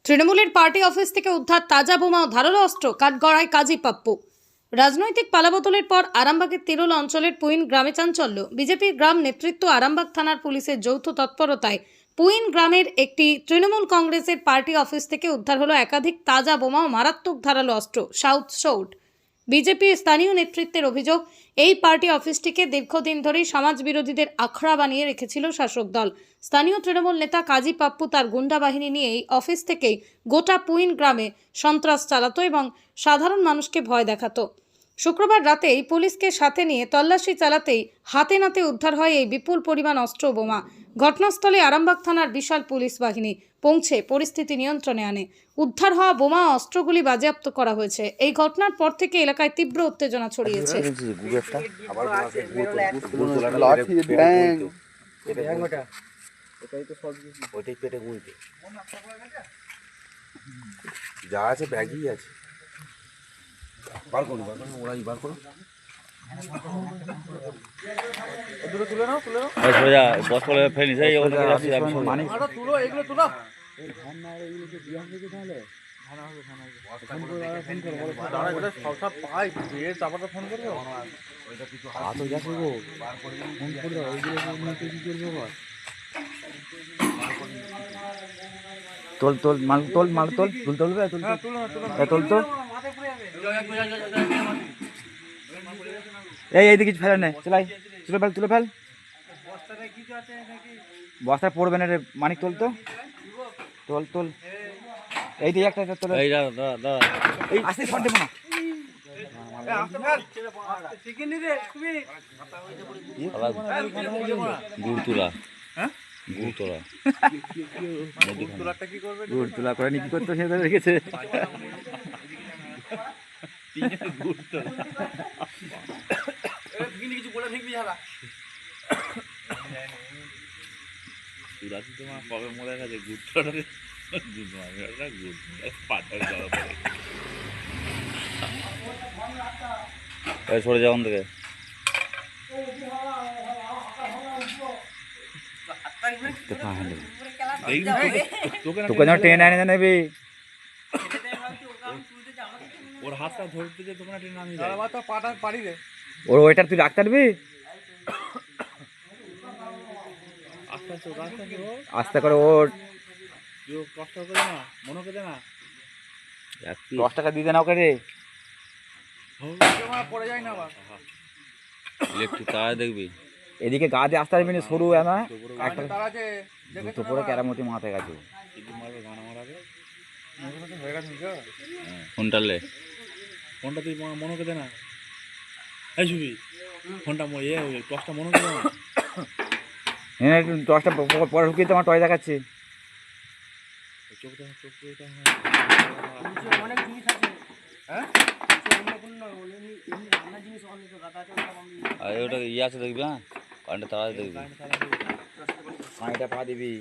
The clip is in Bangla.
তৃণমূলের পার্টি অফিস থেকে উদ্ধার তাজা বোমা ও ধারালো অস্ত্র, কাঠগড়ায় কাজী পাপ্পু। রাজনৈতিক পালাবদলের পর আরামবাগের তিরোল অঞ্চলের পুইন গ্রামে চাঞ্চল্য। বিজেপির গ্রাম নেতৃত্ব আরামবাগ থানার পুলিশের যৌথ তৎপরতায় পুইন গ্রামের একটি তৃণমূল কংগ্রেসের পার্টি অফিস থেকে উদ্ধার হলো একাধিক তাজা বোমা ও মারাত্মক ধারালো অস্ত্র, সাউথ শোর্ড। বিজেপি স্থানীয় নেতৃত্বের অভিযোগ, এই পার্টি অফিসটিকে দীর্ঘদিন ধরেই সমাজ বিরোধীদের আখড়া বানিয়ে রেখেছিল শাসক দল। স্থানীয় তৃণমূল নেতা কাজী পাপ্পু তার গুন্ডা বাহিনী নিয়ে এই অফিস থেকেই গোটা পুইন গ্রামে সন্ত্রাস চালাতো এবং সাধারণ মানুষকে ভয় দেখাতো। শুক্রবার রাতেই পুলিশকে সাথে নিয়ে তল্লাশি চালাতেই হাতে নাতে উদ্ধার হয় এই বিপুল পরিমাণ অস্ত্র বোমা। ঘটনাস্থলে আরামবাগ থানার বিশাল পুলিশ বাহিনী পৌঁছে পরিস্থিতি নিয়ন্ত্রণে আনে। উদ্ধার হওয়া বোমা ও অস্ত্রগুলি বাজেয়াপ্ত করা হয়েছে। এই ঘটনার পর থেকে এলাকায় তীব্র উত্তেজনা ছড়িয়েছে। যা আছে ব্যাগই আছে, বার করো ওরাই বার করো। তুলে নাও বস করে ফেলে নিছে। তোল তোল মাল তোল মাল তোল তুল তুলবে তুল তোল তো এইদিকে কিছু ফেলে নেই। চলাই তুলে ফেল তুলে ফেল। বস্তায় পড়বে না রে মানিক। তোল তো তোল তোল। এই দিয়ে একটা তোল। এই আসতে ফোনটা না গুড় তোলা। হ্যাঁ গুড় তোলা গুড় তোলা করে নি কি করতে সে রেখেছে। কিছু বলে ঠিক যারা তোমার কবে মনে গেছে গুড় সরে যাওয়ান থেকে তোকে যেন টেনে এনে নেবি। ওর হাতটা ধরতে যে তোমরা টেনে নামিয়ে পারি রে। ওর ওইটার তুই রাখতে পারবি। আস্তে করে ওর কষ্ট করে না মনে করে না 10 টাকা দিয়ে দেন ওকে রে। পড়ে যায় না আবার ইলেকট্রিক তার দেখবি। এদিকে গা দিয়ে আসতে পারবি না, সরু না একটা দুটো পরে কেরামতি মাথায় গেছে। ফোনটা লে ফোনটা তুই মনে করে না। এই ছবি ফোনটা টসটা মনে করে না। হ্যাঁ 10টা পরে ঢুকিয়ে তোমার টয় দেখাচ্ছি। অনেক জিনিস আছে। হ্যাঁ আর ওটা ইয়ে আছে দেখবি। হ্যাঁ কারেন্টে তারা দেখবি। পানিটা পা দিবি।